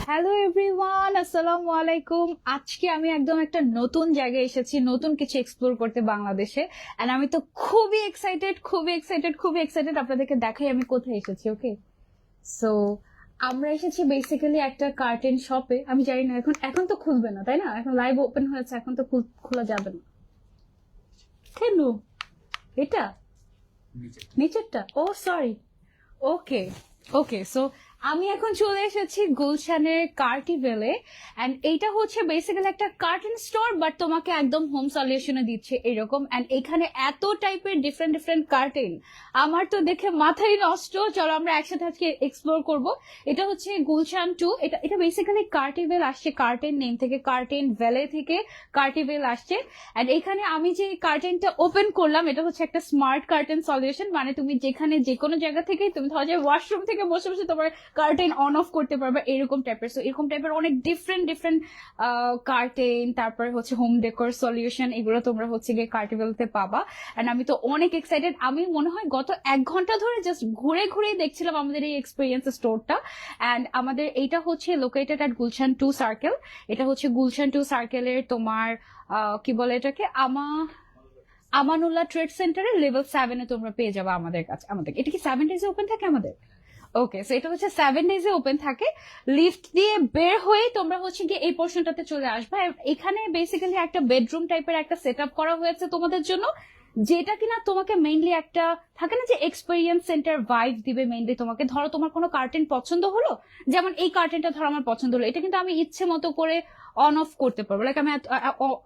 Hello everyone, আসসালামু আলাইকুম। আজকে আমি একদম একটা নতুন জায়গায় এসেছি, নতুন কিছু এক্সপ্লোর করতে বাংলাদেশে। এন্ড আমি তো খুবই এক্সাইটেড আপনাদেরকে দেখাই আমি কোথায় এসেছি। ওকে, সো আমরা এসেছি বেসিক্যালি একটা কার্টেন শপে। আমি জানি না এখন এখন তো খুলবে না, তাই না? এখন লাইভ ওপেন হয়েছে, এখন তো খোলা যাবে না কেন? এটা নিচেরটা? ও সরি। ওকে ওকে, সো আমি এখন চলে এসেছি গুলশানের কার্টিভেলে। এন্ড এইটা হচ্ছে বেসিক্যালি একটা কার্টন স্টোর, বাট তোমাকে একদম হোম সলিউশনে দিচ্ছে এরকম। এন্ড এখানে এত টাইপের ডিফারেন্ট ডিফারেন্ট কার্টেন, আমার তো দেখে মাথায় নষ্ট। চলো আমরা একসাথে আজকে এক্সপ্লোর করব। এটা হচ্ছে গুলশান 2। এটা এটা বেসিক্যালি কার্টিভেল আসছে, কার্টেন নেম থেকে, কার্টেন ভ্যালে থেকে কার্টিভেল আসছে। এন্ড এখানে আমি যে কার্টেনটা ওপেন করলাম, এটা হচ্ছে একটা স্মার্ট কার্টেন সলিউশন। মানে তুমি যেখানে যে কোনো জায়গা থেকে, তুমি ধরো যে ওয়াশরুম থেকে বসে বসে তোমার কার্টেন অন অফ করতে পারবে এরকম টাইপের। সো এরকম টাইপের অনেক ডিফারেন্ট ডিফারেন্ট কার্টেন, তারপরে হচ্ছে হোম ডেকোর সলিউশন, এগুলো তোমরা হচ্ছে গিয়ে কার্টিভেলতে পাবা। এন্ড আমি তো অনেক এক্সাইটেড। আমি মনে হয় গত 1 ঘন্টা ধরে জাস্ট ঘুরে ঘুরে দেখছিলাম আমাদের এই এক্সপিরিয়েন্স স্টোরটা। এন্ড আমাদের এইটা হচ্ছে লোকেটেড অ্যাট গুলশান 2 সার্কেল। এটা হচ্ছে গুলশান 2 সার্কেলের তোমার কি বলে এটাকে, আমানুল্লাহ ট্রেড সেন্টারের লেভেল 7-এ তোমরা পেয়ে যাবে আমাদের কাছে। আমাদের এটা কি 7 ডেজে ওপেন থাকে আমাদের? ওকে, সো এটা হচ্ছে 7 ডেজে ওপেন থাকে। লিফট দিয়ে বের হয়ে তোমরা হচ্ছে গিয়ে এই পোর্শনটাতে চলে আসবে। এখানে বেসিক্যালি একটা বেডরুম টাইপের একটা সেট আপ করা হয়েছে তোমাদের জন্য, যেটা কিনা তোমাকে মেইনলি একটা থাকে না যে এক্সপেরিয়েন্স সেন্টার ভাইব দিবে। মেইনলি তোমাকে ধরো তোমার কোনো কার্টেন পছন্দ হলো, যেমন এই কার্টেনটা ধরো আমার পছন্দ হলো, এটা কিন্তু আমি ইচ্ছে মতো করে অন অফ করতে পারবো। লাইক আমি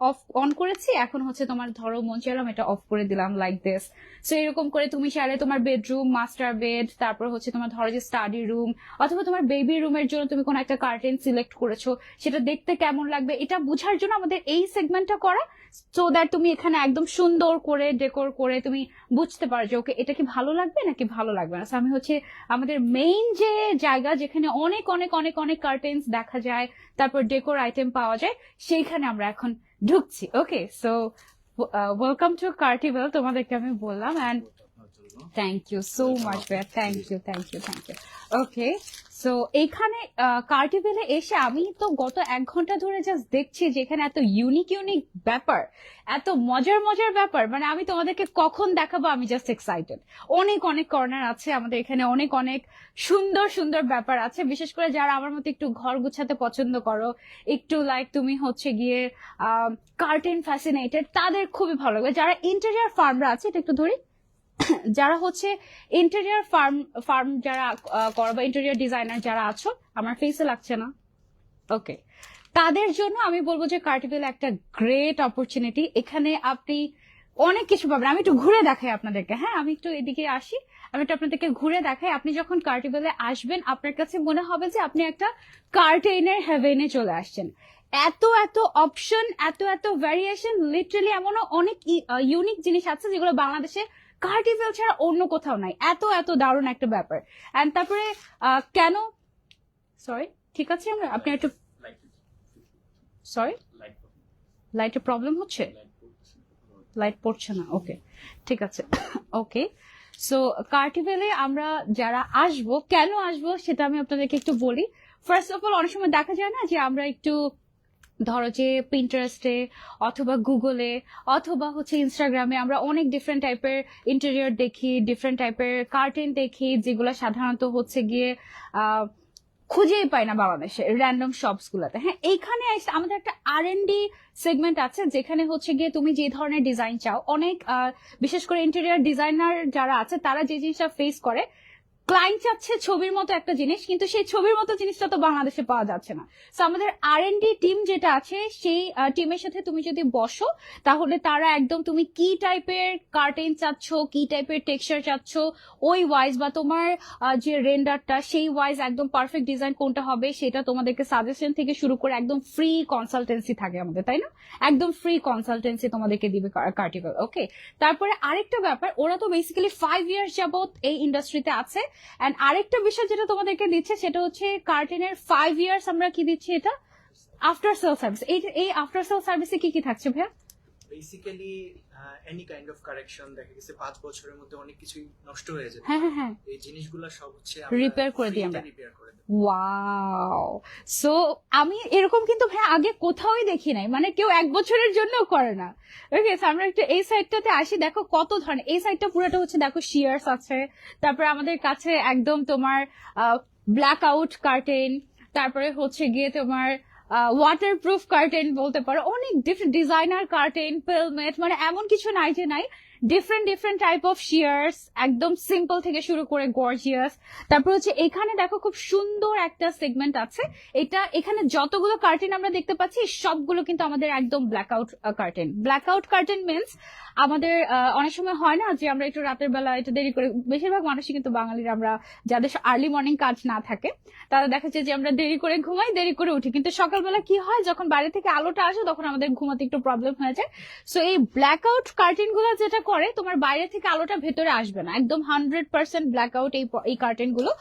অফ অন করেছি, এখন হচ্ছে তোমার ধরো মন চাইলাম এটা অফ করে দিলাম, লাইক দিস। সো এরকম করে তুমি চাইলে তোমার বেডরুম, মাস্টার বেড, তারপর হচ্ছে তোমার ধরো যে স্টাডি রুম, অথবা তোমার বেবি রুমের জন্য তুমি কোনো একটা কার্টেন সিলেক্ট করেছো, সেটা দেখতে কেমন লাগবে এটা বোঝার জন্য আমাদের এই সেগমেন্টটা করা। সো দ্যাট তুমি এখানে একদম সুন্দর করে ডেকোর করে তুমি বুঝতে পারো যে ওকে এটা কি ভালো লাগবে নাকি ভালো লাগবে না। So আমি হচ্ছে আমাদের মেইন যে জায়গা, যেখানে অনেক অনেক অনেক অনেক কার্টেন্স দেখা যায়, তারপর ডেকোর আইটেম পাওয়া যায়, সেইখানে আমরা এখন ঢুকছি। ওকে, সো ওয়েলকাম টু কার্টিভেল, তোমাদেরকে আমি বললাম। And thank you so much ভাইয়া, থ্যাংক ইউ। ওকে, সো এইখানে কার্টিভেলে এসে আমি তো গত 1 ঘন্টা ধরে জাস্ট দেখছি যে এখানে এত ইউনিক ইউনিক ব্যাপার, এত মজার মজার ব্যাপার, মানে আমি তোমাদেরকে কখন দেখাবো, আমি জাস্ট এক্সাইটেড। অনেক অনেক কর্নার আছে আমাদের এখানে, অনেক অনেক সুন্দর সুন্দর ব্যাপার আছে। বিশেষ করে যারা আমার মতো একটু ঘর গুছাতে পছন্দ করো, একটু লাইক তুমি হচ্ছে গিয়ে কার্টেন ফ্যাসিনেটেড, তাদের খুবই ভালো লাগবে। যারা ইন্টেরিয়ার ফার্মরা আছে, এটা একটু ধরি, যারা হচ্ছে ইন্টেরিয়ার ফার্ম যারা করো বা ইন্টেরিয়ার ডিজাইনার যারা আছো, আমার ফেসে লাগছে না, ওকে, তাদের জন্য আমি বলবো যে কার্টিভেল একটা গ্রেট অপরচুনিটি। এখানে আপনি অনেক কিছু পাবেন। আমি একটু ঘুরে দেখাই আপনাদেরকে, হ্যাঁ আমি একটু এদিকে আসি, আমি একটু আপনাদেরকে ঘুরে দেখাই। আপনি যখন কার্টিভেলে আসবেন, আপনার কাছে মনে হবে যে আপনি একটা কার্টেনের হেভেনে চলে আসছেন। এত এত অপশন, এত এত ভ্যারিয়েশন, লিটারালি এমনও অনেক ইউনিক জিনিস আছে যেগুলো বাংলাদেশে কার্টিভেল ছাড়া অন্য কোথাও নাই। এত এত দারুণ একটা ব্যাপার। এন্ড তারপরে কেন, সরি, ঠিক আছে, আমরা আপনি একটু, সরি, লাইটের প্রবলেম হচ্ছে, লাইট পড়ছে না, ওকে, ঠিক আছে। ওকে, সো কার্টিভেলে আমরা যারা আসবো, কেন আসবো সেটা আমি আপনাদেরকে একটু বলি। ফার্স্ট অফ অল, অনেক সময় দেখা যায় না যে আমরা একটু ধরো যে পিন্টারেস্টে অথবা গুগলে অথবা হচ্ছে ইনস্টাগ্রামে আমরা অনেক ডিফারেন্ট টাইপের ইন্টেরিয়র দেখি, ডিফারেন্ট টাইপের কার্টেন দেখি, যেগুলো সাধারণত হচ্ছে গিয়ে খুঁজেই পাই না বাংলাদেশে র্যান্ডম শপস গুলাতে। হ্যাঁ, এইখানে আমাদের একটা R&D সেগমেন্ট আছে, যেখানে হচ্ছে গিয়ে তুমি যে ধরনের ডিজাইন চাও, অনেক বিশেষ করে ইন্টেরিয়র ডিজাইনার যারা আছে তারা যে জিনিসটা ফেস করে, ক্লায়েন্ট চাচ্ছে ছবির মতো একটা জিনিস, কিন্তু সেই ছবির মতো জিনিসটা তো বাংলাদেশে পাওয়া যাচ্ছে না। তো আমাদের R&D টিম যেটা আছে, সেই টিমের সাথে তুমি যদি বসো, তাহলে তারা একদম তুমি কি টাইপের কার্টেন চাচ্ছ, কি টাইপের টেক্সচার চাচ্ছ, ওই ওয়াইজ বা তোমার যে রেন্ডারটা সেই ওয়াইজ একদম পারফেক্ট ডিজাইন কোনটা হবে সেটা তোমাদেরকে সাজেশন থেকে শুরু করে একদম ফ্রি কনসালটেন্সি থাকে আমাদের, তাই না? একদম ফ্রি কনসালটেন্সি তোমাদেরকে দিবে কার্টিভেল। ওকে, তারপরে আরেকটা ব্যাপার, ওরা তো বেসিক্যালি 5 ইয়ার্স যাবত এই ইন্ডাস্ট্রিতে আছে। এন্ড আরেকটা বিষয় যেটা তোমাদেরকে দিচ্ছে সেটা হচ্ছে কার্টেনের 5 ইয়ার্স আমরা কি দিচ্ছি, এটা আফটার সেল সার্ভিস। এই আফটার সেল সার্ভিসে কি কি থাকছে ভাইয়া? Basically any kind of correction দেখা গেছে 5 বছরের মধ্যে অনেক কিছুই নষ্ট হয়ে যেত, হ্যাঁ হ্যাঁ হ্যাঁ, এই জিনিসগুলো সব হচ্ছে রিপেয়ার করে দিই আমরা। রিপেয়ার করে দেব। ওয়াও, সো আমি এরকম কিন্তু ভাই আগে কোথাওই দেখি নাই, মানে কেউ 1 বছরের জন্য করে না। ওকে, আমরা একটু এই সাইডটাতে আসি, দেখো কত ধরনের, এই সাইডটা পুরোটা হচ্ছে দেখো শিয়ার্স আছে, তারপরে আমাদের কাছে একদম তোমার ব্ল্যাক আউট কার্টেন, তারপরে হচ্ছে গিয়ে তোমার ওয়াটারপ্রুফ কার্টেন বলতে পারো, অনেক ডিফারেন্ট ডিজাইনার কার্টেন, পেলমেট, মানে এমন কিছু নাই যে নাই, different different type of shears, একদম সিম্পল থেকে শুরু করে গর্জিয়াস। তারপর হচ্ছে এখানে দেখো খুব সুন্দর একটা সেগমেন্ট আছে, এটা এখানে যতগুলো কার্টেন আমরা দেখতে পাচ্ছি সবগুলো কিন্তু আমাদের একদম black out curtain. Black out curtain means আমাদের অনেক সময় হয় না যে আমরা একটু রাতের বেলা একটু দেরি করে, বেশিরভাগ মানুষই কিন্তু বাঙালিরা আমরা যাদের আর্লি মর্নিং কাজ না থাকে তারা দেখা যায় যে আমরা দেরি করে ঘুমাই, দেরি করে উঠি, কিন্তু সকালবেলা কি হয় যখন বাইরে থেকে আলোটা আসে তখন আমাদের ঘুমাতে একটু প্রবলেম হয়ে যায়। সো এই ব্ল্যাক আউট কার্টেন গুলো যেটা করে, তোমার বাইরে থেকে আলোটা ভেতরে আসবে না, একদম 100% ব্ল্যাক আউট এই কার্টেন গুলো,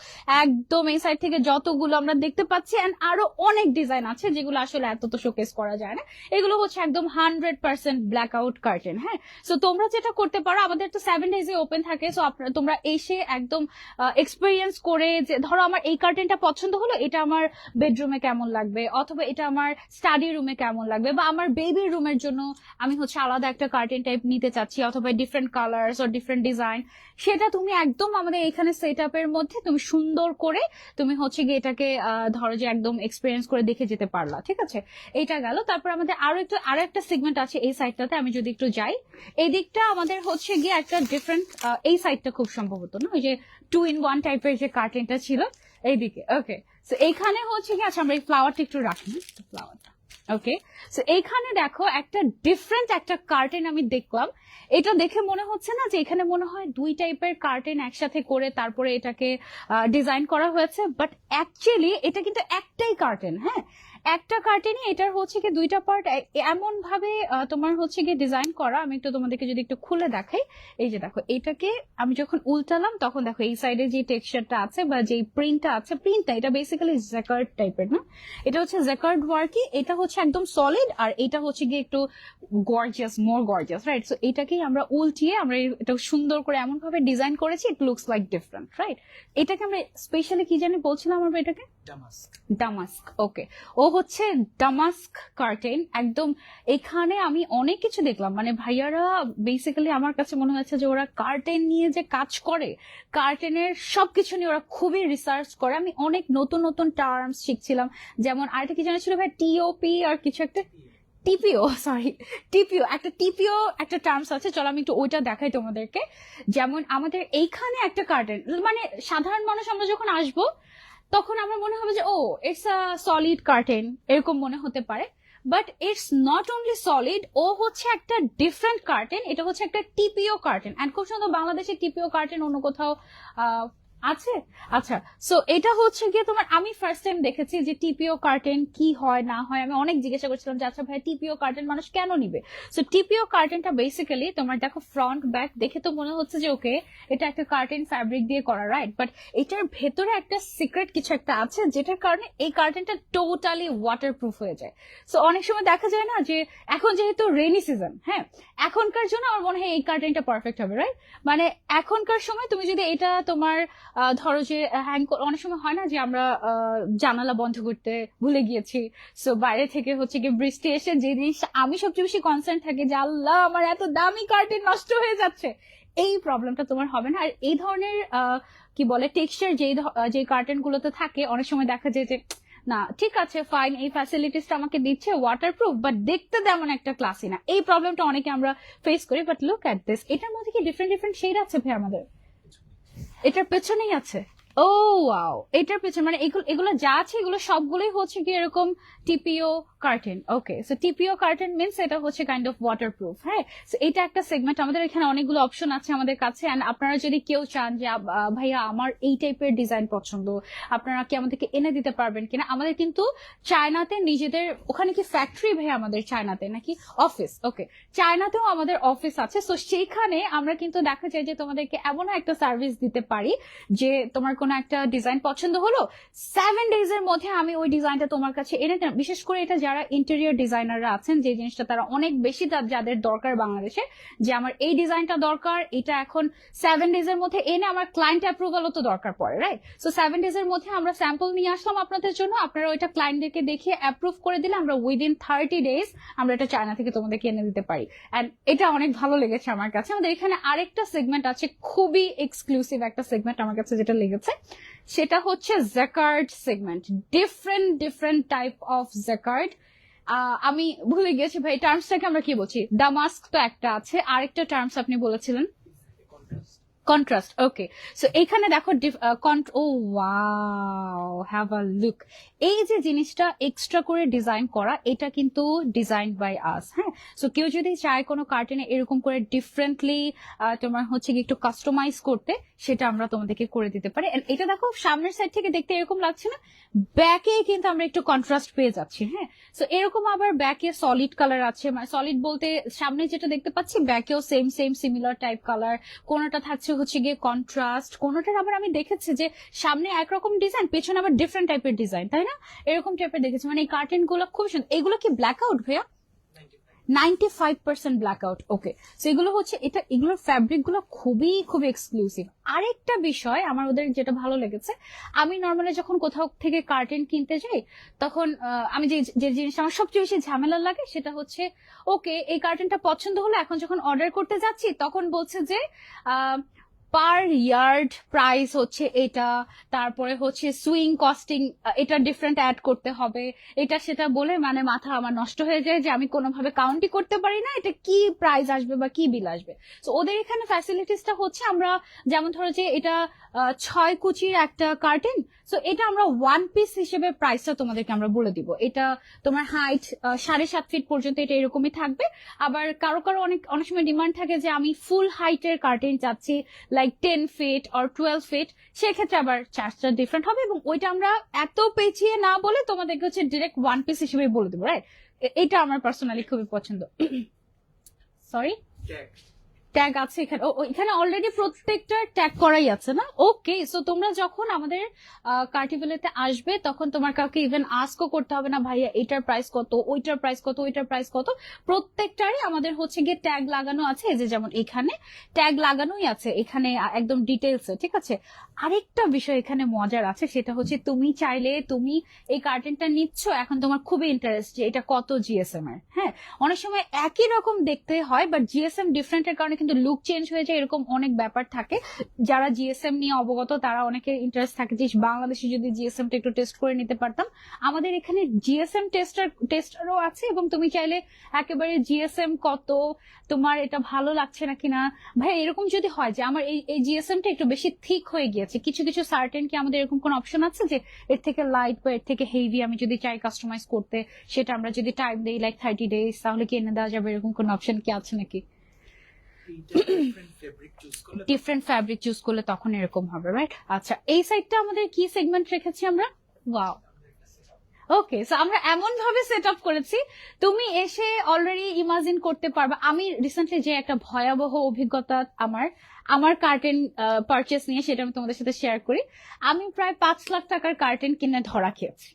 একদম এই সাইড থেকে যতগুলো আমরা দেখতে পাচ্ছি, এন্ড আরো অনেক ডিজাইন আছে যেগুলো আসলে এত তো শোকেস করা যায় না, এগুলো হচ্ছে একদম 100% ব্ল্যাক আউট কার্টেন। হ্যাঁ, সো তোমরা যেটা করতে পারো, আমাদের তো 7 ডেজে ওপেন থাকে, সো তোমরা এসে একদম এক্সপিরিয়েন্স করে, যে ধরো আমার এই কার্টেনটা পছন্দ হলো, এটা আমার বেডরুমে কেমন লাগবে, অথবা এটা আমার স্টাডি রুমে কেমন লাগবে, বা আমার বেবির রুমের জন্য আমি হচ্ছে আলাদা একটা কার্টেন টাইপ নিতে চাচ্ছি, অথবা ডিফারেন্ট কালার্স ও ডিফারেন্ট ডিজাইন, সেটা তুমি একদম আমাদের এখানে সেট আপের মধ্যে তুমি সুন্দর করে তুমি হচ্ছে গিয়ে এটাকে ধরো যে একদম এক্সপিরিয়েন্স করে দেখে যেতে পারলা। ঠিক আছে, এটা গেল। তারপর আমাদের আরো একটা সেগমেন্ট আছে এই সাইডটাতে, আমি যদি একটু যাই, এই দিকটা আমাদের হচ্ছে গিয়ে একটা ডিফারেন্ট, এই সাইডটা খুব সম্ভবত না, ওই যে 2-in-1 টাইপের যে কার্টেনটা ছিল এইদিকে। ওকে, সো এইখানে হচ্ছে কি, আচ্ছা আমরা এই ফ্লাওয়ারটা একটু রাখি, ফ্লাওয়ারটা। ওকে, সো এইখানে দেখো একটা ডিফারেন্ট একটা কার্টেন আমি দেখলাম, এটা দেখে মনে হচ্ছে না যে এখানে মনে হয় 2 টাইপের কার্টেন একসাথে করে তারপরে এটাকে ডিজাইন করা হয়েছে, বাট অ্যাকচুয়ালি এটা কিন্তু একটাই কার্টেন। হ্যাঁ, একটা কার্টেনই, এটার হচ্ছে কি 2টা পার্ট এমন ভাবে তোমার হচ্ছে গিয়ে ডিজাইন করা। আমি একটু তোমাদেরকে যদি একটু খুলে দেখাই, এই যে দেখো, এটাকে আমি যখন উল্টালাম তখন দেখো এই সাইডে যে টেক্সচারটা আছে বা যে প্রিন্টটা আছে, প্রিন্টটা এটা বেসিক্যালি জ্যাকার্ড টাইপের না, এটা হচ্ছে জ্যাকার্ড ওয়ার্কই, এটা হচ্ছে একদম সলিড, আর এটা হচ্ছে গিয়ে একটু গর্জিয়াস, মোর গর্জিয়াস, রাইট? সো এটাকেই আমরা উল্টিয়ে আমরা এটা সুন্দর করে এমন ভাবে ডিজাইন করেছি, it looks like different, right? এটাকে আমরা স্পেশালি কি জানি বলছিলাম আমরা এটাকে, ডামাস্ক। ডামাস্ক। ওকে, ও হচ্ছে ডামাস্ক কার্টেন। একদম এখানে আমি অনেক কিছু দেখলাম, মানে ভাইয়ারা বেসিক্যালি আমার কাছে মনে হয়েছে যে ওরা কার্টেন নিয়ে যে কাজ করে, কার্টেনের সবকিছু নিয়ে ওরা খুবই রিসার্চ করে। আমি অনেক নতুন নতুন টার্মস শিখছিলাম, যেমন আরেকটা কি জানা ছিল ভাই, টিওপি আর কিছু একটা, টিপিও, সরি টিপিও, একটা টিপিও একটা টার্মস আছে, চলো আমি একটু ওইটা দেখাই তোমাদেরকে। যেমন আমাদের এইখানে একটা কার্টেন, মানে সাধারণ মানুষ আমরা যখন আসবো তখন আমার মনে হবে যে ও ইটস আ সলিড কার্টেন, এরকম মনে হতে পারে, but it's not only solid, ও হচ্ছে একটা ডিফারেন্ট কার্টেন, এটা হচ্ছে একটা টিপিও কার্টেন। এন্ড খুব সুন্দর, বাংলাদেশে টিপিও কার্টেন অন্য কোথাও আছে? আচ্ছা, সো এটা হচ্ছে গিয়ে তোমার, আমি ফার্স্ট টাইম দেখেছি যে টিপিও কার্টেন কি হয় না হয়, আমি অনেক জিজ্ঞাসা করছিলাম যে আচ্ছা ভাই টিপিও কার্টেন মানুষ কেন নিবে। সো টিপিও কার্টেনটা বেসিক্যালি তোমার দেখো ফ্রন্ট ব্যাক দেখে তো মনে হচ্ছে যে ওকে এটা একটা কার্টেন ফ্যাব্রিক দিয়ে করা, রাইট? বাট এটার ভেতরে একটা সিক্রেট কিছু একটা আছে, যেটার কারণে এই কার্টেনটা টোটালি ওয়াটারপ্রুফ হয়ে যায়। সো অনেক সময় দেখা যায় না যে এখন যেহেতু রেইনি সিজন, হ্যাঁ, এখনকার জন্য আমার মনে হয় এই কার্টেনটা পারফেক্ট হবে, রাইট? মানে এখনকার সময় তুমি যদি এটা তোমার ধরো যে অনেক সময় হয় না যে আমরা জানালা বন্ধ করতে ভুলে গিয়েছি, সো বাইরে থেকে হচ্ছে কি বৃষ্টি এসে, যে জিনিস আমি সবচেয়ে বেশি কনসার্ন থাকি যে আল্লাহ আমার এত দামি কার্টেন নষ্ট হয়ে যাচ্ছে, এই প্রবলেমটা তোমার হবে না। আর এই ধরনের কি বলে টেক্সচার যে কার্টেন গুলোতে থাকে, অনেক সময় দেখা যায় যে না ঠিক আছে ফাইন, এই ফ্যাসিলিটিসটা আমাকে দিচ্ছে ওয়াটারপ্রুফ, বাট দেখতে তেমন একটা ক্লাসি না, এই প্রবলেমটা অনেকে আমরা ফেস করি। বাট লুক এট দিস, এটার মধ্যে কি ডিফারেন্ট ডিফারেন্ট শেড আছে ভাই আমাদের, এটার পেছনেই আছে। ও ওয়াও, এটার পেছনে মানে এগুলো যা আছে এগুলো সবগুলোই হচ্ছে কি এরকম টিপিও কার্টেন। ওকে, সো টিপিও কার্টেন মিনস এটা হচ্ছে কাইন্ড অফ ওয়াটারপ্রুফ। হ্যাঁ, সো এটা একটা সেগমেন্ট, আমাদের এখানে অনেকগুলো অপশন আছে আমাদের কাছে। এন্ড আপনারা যদি কেউ চান যে ভাইয়া আমার এই টাইপের ডিজাইন পছন্দ, আপনারা কি আমাদেরকে এনে দিতে পারবেন কিনা, আমাদের কিন্তু চায়নাতে নিজেদের, ওখানে কি ফ্যাক্টরি ভাইয়া আমাদের চায়নাতে নাকি অফিস? ওকে, চায়নাতেও আমাদের অফিস আছে, সো সেইখানে আমরা কিন্তু দেখা যায় যে তোমাদেরকে এমন একটা সার্ভিস দিতে পারি যে তোমার কোনো কোনো একটা ডিজাইন পছন্দ হলো, 7 days এর মধ্যে আমি ওই ডিজাইনটা তোমার কাছে এনে দিলাম। বিশেষ করে এটা যারা ইন্টেরিয়র ডিজাইনাররা আছেন, যে জিনিসটা তারা অনেক বেশি যাদের দরকার বাংলাদেশে, যে আমার এই ডিজাইনটা দরকার, এটা এখন 7 days এর মধ্যে এনে আমার ক্লায়েন্ট অ্যাপ্রুভালও তো দরকার পড়ে, রাইট? সো 7 days এর মধ্যে আমরা স্যাম্পল নিয়ে আসলাম আপনাদের জন্য, আপনারা ওইটা ক্লায়েন্টদেরকে দেখিয়ে অ্যাপ্রুভ করে দিলে আমরা উইদিন 30 days আমরা এটা চায়না থেকে তোমাদেরকে এনে দিতে পারি। অ্যান্ড এটা অনেক ভালো লেগেছে আমার কাছে। আমাদের এখানে আরেকটা সেগমেন্ট আছে, খুবই এক্সক্লুসিভ একটা সেগমেন্ট আমার কাছে যেটা লেগেছে, সেটা হচ্ছে jacquard segment. Different type of jacquard. আমি ভুলে গেছি ভাই টার্মসটাকে আমরা কি বলছি, ডামাস্ক তো একটা আছে, আরেকটা টার্মস আপনি বলেছিলেন কন্ট্রাস্ট। ওকে, সো এখানে দেখো ও ওয়াও, হ্যাভ আ লুক। এই যে জিনিসটা এক্সট্রা করে ডিজাইন করা, এটা কিন্তু ডিজাইন বাই আস। হ্যাঁ, সো কেউ যদি চায় কোনো কার্টেনে এরকম করে ডিফারেন্টলি তোমার হচ্ছে কি একটু কাস্টমাইজ করতে, সেটা আমরা তোমাদেরকে করে দিতে পারি। And এটা দেখো সামনের সাইড থেকে দেখতে এরকম লাগছে না, ব্যাকে কিন্তু আমরা একটু কন্ট্রাস্ট পেয়ে যাচ্ছি। হ্যাঁ, সো এরকম আবার ব্যাকে সলিড কালার আছে, মানে সলিড বলতে সামনে যেটা দেখতে পাচ্ছি ব্যাকেও সেম সিমিলার টাইপ কালার। কোনোটা থাকছে হচ্ছে গিয়ে কন্ট্রাস্ট, কোনোটার আবার আমি দেখেছি যে সামনে একরকম ডিজাইন, পেছনে আবার ডিফারেন্ট টাইপের ডিজাইন, তাই না? এরকম টাইপের দেখেছি। মানে এই কার্টেন গুলো খুব সুন্দর। এগুলো কি ব্ল্যাক আউট ভাইয়া? 95% ব্ল্যাক আউট। ওকে, সো এগুলো হচ্ছে এগুলোর ফ্যাব্রিক গুলো খুবই এক্সক্লুসিভ। আরেকটা বিষয় আমার ওদের যেটা ভালো লেগেছে, আমি নর্মালি যখন কোথাও থেকে কার্টেন কিনতে যাই, তখন আমি যে জিনিসটা আমার সবচেয়ে বেশি ঝামেলা লাগে সেটা হচ্ছে, ওকে এই কার্টেনটা পছন্দ হলো, এখন যখন অর্ডার করতে যাচ্ছি তখন বলছে যে পার ইয়ার্ড প্রাইস হচ্ছে এটা, তারপরে হচ্ছে সুইং কস্টিং এটা ডিফারেন্ট অ্যাড করতে হবে, এটা সেটা বলে মানে মাথা আমার নষ্ট হয়ে যায়, যে আমি কোনোভাবে কাউন্টই করতে পারি না এটা কি প্রাইস আসবে বা কি বিল আসবে। তো ওদের এখানে ফ্যাসিলিটিসটা হচ্ছে, আমরা যেমন ধরো যে এটা 6 কুচির একটা কার্টেন, সো এটা আমরা 1 পিস হিসেবে প্রাইসটা তোমাদেরকে আমরা বলে দিব। এটা তোমার হাইট 7.5 ফিট পর্যন্ত এটা এরকমই থাকবে। আবার কারো অনেক সময় ডিমান্ড থাকে যে আমি ফুল হাইটের কার্টেন চাচ্ছি, লাইক 10 ফিট অর 12 ফিট, সেক্ষেত্রে আবার চার্জটা ডিফারেন্ট হবে, এবং ওইটা আমরা এত পেঁচিয়ে না বলে তোমাদেরকে হচ্ছে ডিরেক্ট 1 পিস হিসেবে বলে দেবো, রাইট? এটা আমার পার্সোনালি খুবই পছন্দ। সরি, ট্যাগ আছে এখানে? এখানে অলরেডি প্রত্যেকটা ট্যাগ করাই আছে না? ওকে, সো তোমরা যখন আমাদের কার্টিভেলেতে আসবে তখন তোমার কাউকে ইভেন আস্কও করতে হবে না, ভাইয়া এটার প্রাইস কত, ওইটার প্রাইস কত, ওইটার প্রাইস কত। প্রত্যেকটারই আমাদের হচ্ছে গিয়ে ট্যাগ লাগানো আছে, এই যে যেমন এখানে ট্যাগ লাগানোই আছে এখানে একদম ডিটেলসে, ঠিক আছে? আরেকটা বিষয় এখানে মজার আছে, সেটা হচ্ছে তুমি চাইলে তুমি এই কার্টেনটা নিচ্ছ, এখন তোমার খুবই ইন্টারেস্ট যে এটা কত জিএসএম এর। হ্যাঁ, অনেক সময় একই রকম দেখতে হয়, বাট জিএসএম ডিফারেন্টের কারণে কিন্তু লুক চেঞ্জ হয়ে যায়, এরকম অনেক ব্যাপার থাকে। যারা জিএসএম নিয়ে অবগত তারা অনেকের ইন্টারেস্ট থাকে যে বাংলাদেশে যদি জিএসএম টা একটু টেস্ট করে নিতে পারতাম। আমাদের এখানে জিএসএম টেস্টারও আছে, এবং তুমি চাইলে একেবারে জিএসএম কত, তোমার এটা ভালো লাগছে না কিনা, ভাই এরকম যদি হয় যে আমার এই জিএসএম টা একটু বেশি থিক হয়ে গিয়েছে, কিছু সার্টেন কি আমাদের এরকম কোন অপশন আছে যে এর থেকে লাইট বা এর থেকে হেভি আমি যদি চাই কাস্টমাইজ করতে, সেটা আমরা যদি টাইম দেই লাইক 30 days, তাহলে কি এনে দেওয়া যাবে? এরকম কোন অপশন কি আছে নাকি? ডিফারেন্ট ফ্যাব্রিক চুজ করলে তখন এরকম হবে, রাইট? আচ্ছা, এই সাইডটা আমাদের কি সেগমেন্ট রেখেছি আমরা? ওয়াও, ওকে, সো আমরা এমন ভাবে সেট আপ করেছি তুমি এসে অলরেডি ইমাজিন করতে পারবে। আমি রিসেন্টলি যে একটা ভয়াবহ অভিজ্ঞতা আমার কার্টেন পারচেস নিয়ে, সেটা আমি তোমাদের সাথে শেয়ার করি। আমি প্রায় 5 লাখ টাকার কার্টেন কিনে ধরা খেয়েছি।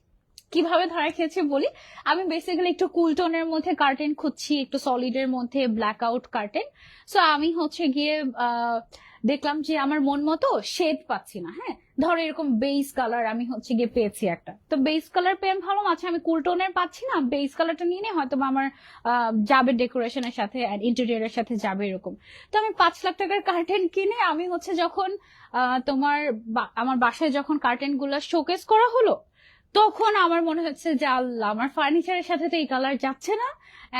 কিভাবে ধরা খেয়েছে বলি, আমি বেসিক্যালি একটু কুল টোনের মধ্যে কার্টেন খুঁজছি, একটু সলিডের মধ্যে ব্ল্যাক আউট কার্টেন। সো আমি হচ্ছে গিয়ে দেখলাম যে আমার মন মতো শেড পাচ্ছি না। হ্যাঁ, ধরো এরকম বেস কালার আমি হচ্ছে গিয়ে পেয়েছি একটা, তো বেস কালার পেয়ে আমি ভালো, আচ্ছা আমি কুল টোনের পাচ্ছি না, বেস কালারটা নিয়ে নিয়ে হয়তো আমার যাবে ডেকোরেশনের সাথে, ইন্টেরিয়রের সাথে যাবে এরকম। তো আমি 5 লাখ টাকার কার্টেন কিনে আমি হচ্ছে যখন তোমার আমার বাসায় যখন কার্টেন গুলো শোকেস করা হলো, তখন আমার মনে হচ্ছে যে আল্লাহ, আমার ফার্নিচারের সাথে তো এই কালার যাচ্ছে না,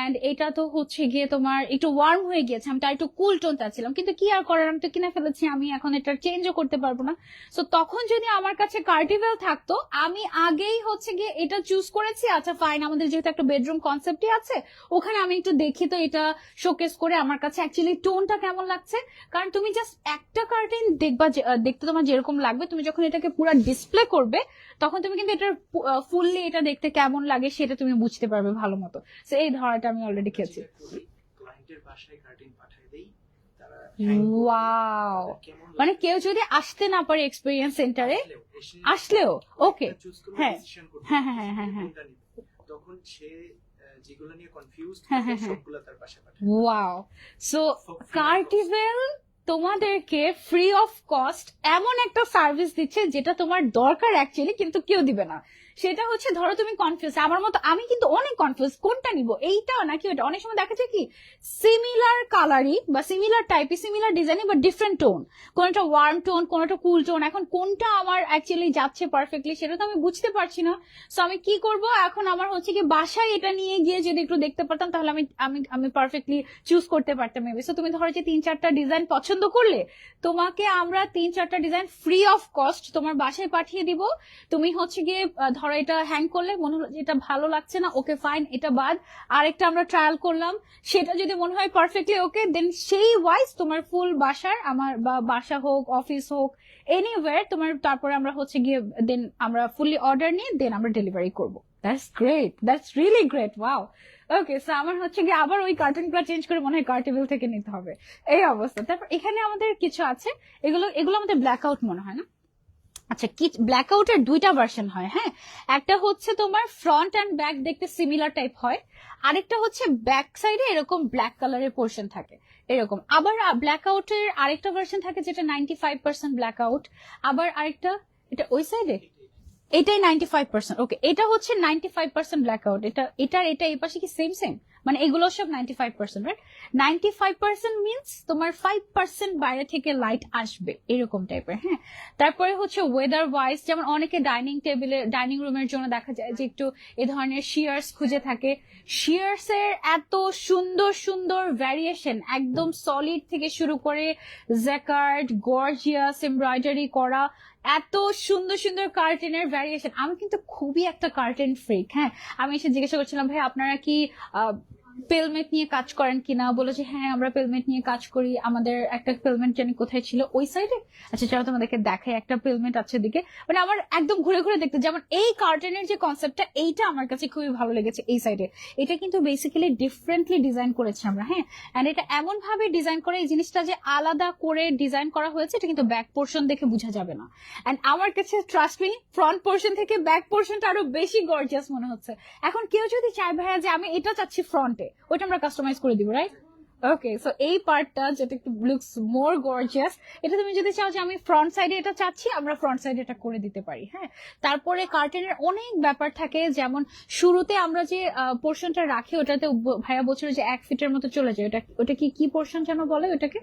এন্ড এটা তো হচ্ছে গিয়ে তোমার একটু ওয়ার্ম হয়ে গিয়েছে, আমি তার একটু কুল টোন চাচ্ছিলাম, কিন্তু কি আর করার, আমি তো কিনে ফেলেছি, আমি এখন এটা চেঞ্জও করতে পারবো না। সো তখন যদি আমার কাছে কার্টিভেল থাকতো, আমি আগেই হচ্ছে গিয়ে এটা চুজ করেছি, আচ্ছা ফাইন, আমাদের যেহেতু একটা বেডরুম কনসেপ্টই আছে, ওখানে আমি একটু দেখি তো এটা শোকেস করে আমার কাছে অ্যাকচুয়ালি টোনটা কেমন লাগছে। কারণ তুমি জাস্ট একটা কার্টেন দেখবা, দেখতে তোমার যেরকম লাগবে, তুমি যখন এটাকে পুরো ডিসপ্লে করবে তখন তুমি কিন্তু এটা ফুললি এটা দেখতে কেমন লাগে সেটা তুমি বুঝতে পারবে ভালো মতো। সো এই ধরাটা আমি অলরেডি খেয়েছি। ক্লায়েন্টের বাসায় কার্টেন পাঠিয়ে দেই, তারা তারা hang করবে, ওয়াও, তাদের কেমন মানে লাগে। কেউ যদি আসতে না পারে এক্সপিরিয়েন্স সেন্টারে, আসলেও ওকে, হ্যাঁ হ্যাঁ হ্যাঁ হ্যাঁ হ্যাঁ, তখন সে যেগুলো নিয়ে কনফিউজড হ্যাঁ, হ্যাঁ, হ্যাঁ। সবগুলো তার পাশে পাঠায়। ওয়াও। সো কার্টিভেল তোমাদেরকে ফ্রি অফ কস্ট এমন একটা সার্ভিস দিচ্ছে যেটা তোমার দরকার অ্যাকচুয়ালি, কিন্তু কেউ দিবে না। সেটা হচ্ছে ধরো তুমি কনফিউজ, আমার মতো আমি কিন্তু অনেক কনফিউজ, কোনটা নিব, এইটা নাকি ওটা। অনেক সময় দেখা যায় কি সিমিলার কালারই বা সিমিলার টাইপই, সিমিলার ডিজাইনই, বা ডিফারেন্ট টোন, কোনটা ওয়ার্ম টোন, কোনটা কুল টোন। এখন কোনটা আমার অ্যাকচুয়ালি যাচ্ছে পারফেক্টলি সেটা তো আমি বুঝতে পারছি না। সো আমি কি করব এখন, আমার হচ্ছে কি বাসায় এটা নিয়ে গিয়ে যদি একটু দেখতে পারতাম তাহলে আমি আমি আমি পারফেক্টলি চুজ করতে পারতাম মেবি। সো তুমি ধরো যে 3-4টা ডিজাইন পছন্দ করলে, তোমাকে আমরা 3-4টা ডিজাইন ফ্রি অফ কস্ট তোমার বাসায় পাঠিয়ে দিব। তুমি হচ্ছে গিয়ে ধরো এটা হ্যাং করলে মনে হলো যে এটা ভালো লাগছে না, ওকে ফাইন, এটা বাদ, আরেকটা আমরা ট্রায়াল করলাম, সেটা যদি মনে হয় পারফেক্টলি ওকে, দেন সেই ওয়াইজ তোমার ফুল বাসার, আমার বা বাসা হোক অফিস হোক এনিওয়্যার তোমার, তারপরে আমরা হচ্ছে গিয়ে দেন আমরা ফুললি অর্ডার নিয়ে দেন আমরা ডেলিভারি করবো। That's great, that's really great, wow. Okay, so আমার হচ্ছে গিয়ে আবার ওই কার্টুনগুলো চেঞ্জ করে মনে হয় কার্টিভেল থেকে নিতে হবে, এই অবস্থা। তারপর এখানে আমাদের কিছু আছে, এগুলো এগুলো আমাদের ব্ল্যাক আউট মনে হয় না। আচ্ছা, কি ব্ল্যাক আউটের 2টা ভার্সন হয়, হ্যাঁ। একটা হচ্ছে তোমার ফ্রন্ট অ্যান্ড ব্যাক দেখতে সিমিলার টাইপ হয়, আরেকটা হচ্ছে ব্যাক সাইডে এরকম ব্ল্যাক কালারের পোর্শন থাকে এরকম। আবার ব্ল্যাক আউটের আরেকটা ভার্সন থাকে যেটা 95% ব্ল্যাক আউট, আবার আরেকটা এটা ওই সাইডে এটাই 95%। ওকে, এটা হচ্ছে 95% ব্ল্যাক আউট, এটা এই পাশে কি সেম সেম, মানে এগুলো সব 95%, রাইট? 95% মিনস তোমার 5% বাইরে থেকে লাইট আসবে এরকম টাইপের, হ্যাঁ। তারপরে হচ্ছে ওয়েদার ওয়াইজ, যেমন অনেকে ডাইনিং রুমের জন্য দেখা যায় যে একটু এ ধরনের শিয়ার্স খুঁজে থাকে। শিয়ার্স এর এত সুন্দর সুন্দর ভ্যারিয়েশন, একদম সলিড থেকে শুরু করে জ্যাকার্ড, গর্জিয়াস এমব্রয়ডারি করা, এত সুন্দর সুন্দর কার্টেনের ভ্যারিয়েশন। আমি কিন্তু খুবই একটা কার্টেন ফ্রিক, হ্যাঁ। আমি এসে জিজ্ঞাসা করছিলাম ভাই আপনারা কি পেলমেট নিয়ে কাজ করেন কিনা, বলে যে হ্যাঁ আমরা পেলমেট নিয়ে কাজ করি, আমাদের একটা পেলমেট জানি কোথায় ছিল, ওই সাইডে। আচ্ছা চলো তোমাদেরকে দেখাই, একটা পেলমেট আছে দিকে, মানে আমার একদম ঘুরে ঘুরে দেখতে, যেমন এই কার্টেনের যে কনসেপ্টটা, এইটা আমার কাছে খুবই ভালো লেগেছে এই সাইডে। এটা কিন্তু বেসিক্যালি ডিফারেন্টলি ডিজাইন করেছি আমরা, হ্যাঁ। এন্ড এটা এমন ভাবে ডিজাইন করে, এই জিনিসটা যে আলাদা করে ডিজাইন করা হয়েছে, এটা কিন্তু ব্যাক পোর্শন দেখে বোঝা যাবে না। এন্ড আমার কাছে ট্রাস্ট মি, ফ্রন্ট পোর্শন থেকে ব্যাক পোর্শনটা আরো বেশি গর্জিয়াস মনে হচ্ছে। এখন কেউ যদি চায় ভাইয়া যে আমি এটা চাচ্ছি ফ্রন্টে, ওইটা আমরা কাস্টমাইজ করে দিব, রাইট? ওকে, সো এই পার্টটা যেটা একটু লুকস মোর গর্জিয়াস, এটা তুমি যদি চাও যে আমি ফ্রন্ট সাইডে এটা চাচ্ছি, আমরা ফ্রন্ট সাইডে এটা করে দিতে পারি, হ্যাঁ। তারপরে কার্টেনের অনেক ব্যাপার থাকে, যেমন শুরুতে আমরা যে পোর্শনটা রাখি ওটাতে ভাইয়া বছর যে 1 ফিটের মতো চলে যায়, ওটা কি পোর্শন যেন বলে ওটাকে,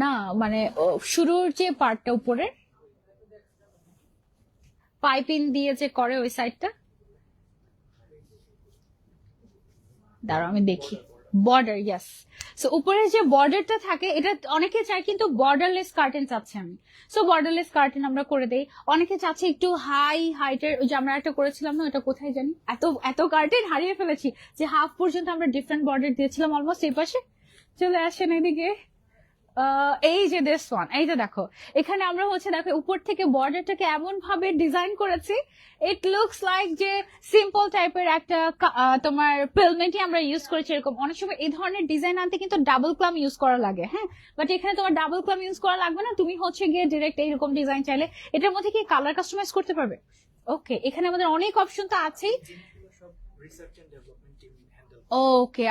না মানে শুরুর যে পার্টটা উপরে পাইপিং দিয়ে যে করে ওই সাইডটা, দাঁড়াও আমি দেখি, বর্ডার, ইয়াস। সো উপরের যে বর্ডারটা থাকে, এটা অনেকে চায় কিন্তু বর্ডারলেস কার্টেন চাচ্ছে আমি, সো বর্ডারলেস কার্টেন আমরা করে দেই। অনেকে চাচ্ছে একটু হাইটের, ওই যে আমরা একটা করেছিলাম না, ওটা কোথায় জানি, এত এত কার্টেন হারিয়ে ফেলেছি, যে হাফ পর্যন্ত আমরা ডিফারেন্ট বর্ডার দিয়েছিলাম অলমোস্ট। এই পাশে চলে আসেন এদিকে, এই যে দিস ওয়ান, এই যে দেখো, এখানে আমরা হচ্ছে দেখো উপর থেকে বর্ডারটাকে এমন ভাবে ডিজাইন করেছি, ইট লুকস লাইক যে সিম্পল টাইপের একটা তোমার পেলমেন্টই আমরা ইউজ করেছি এরকম। অনেক সময় এই ধরনের ডিজাইন আনতে কিন্তু ডাবল ক্লাম ইউজ করা লাগে, হ্যাঁ। বাট এখানে তোমার ডাবল ক্লাম ইউজ করা লাগবে না, তুমি হচ্ছে গিয়ে ডিরেক্ট এইরকম ডিজাইন চাইলে এটার মধ্যে কি কালার কাস্টমাইজ করতে পারবে। ওকে, এখানে আমাদের অনেক অপশন তো আছেই। ওকে,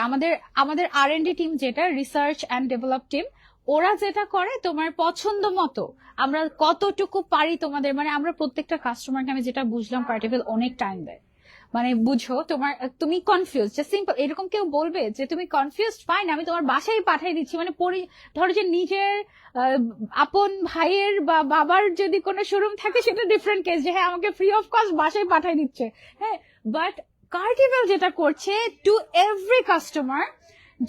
আমাদের R&D টিম, যেটা রিসার্চ অ্যান্ড ডেভেলপ টিম, ওরা যেটা করে তোমার পছন্দ মতো আমরা কতটুকু পারি তোমাদের, মানে আমরা প্রত্যেকটা কাস্টমারকে, আমি যেটা বুঝলাম কার্টিভেল অনেক টাইম দেয়, মানে বুঝো তুমি কনফিউজ, যে সিম্পল এরকম কেউ বলবে যে তুমি কনফিউজ, ফাইন আমি তোমার বাসায় পাঠিয়ে দিচ্ছি, মানে ধরো যে নিজের আপন ভাইয়ের বা বাবার যদি কোনো শোরুম থাকে সেটা ডিফারেন্ট কেস, যে হ্যাঁ আমাকে ফ্রি অফ কস্ট বাসায় পাঠিয়ে দিচ্ছে, হ্যাঁ। বাট কার্টিভেল যেটা করছে টু এভরি কাস্টমার,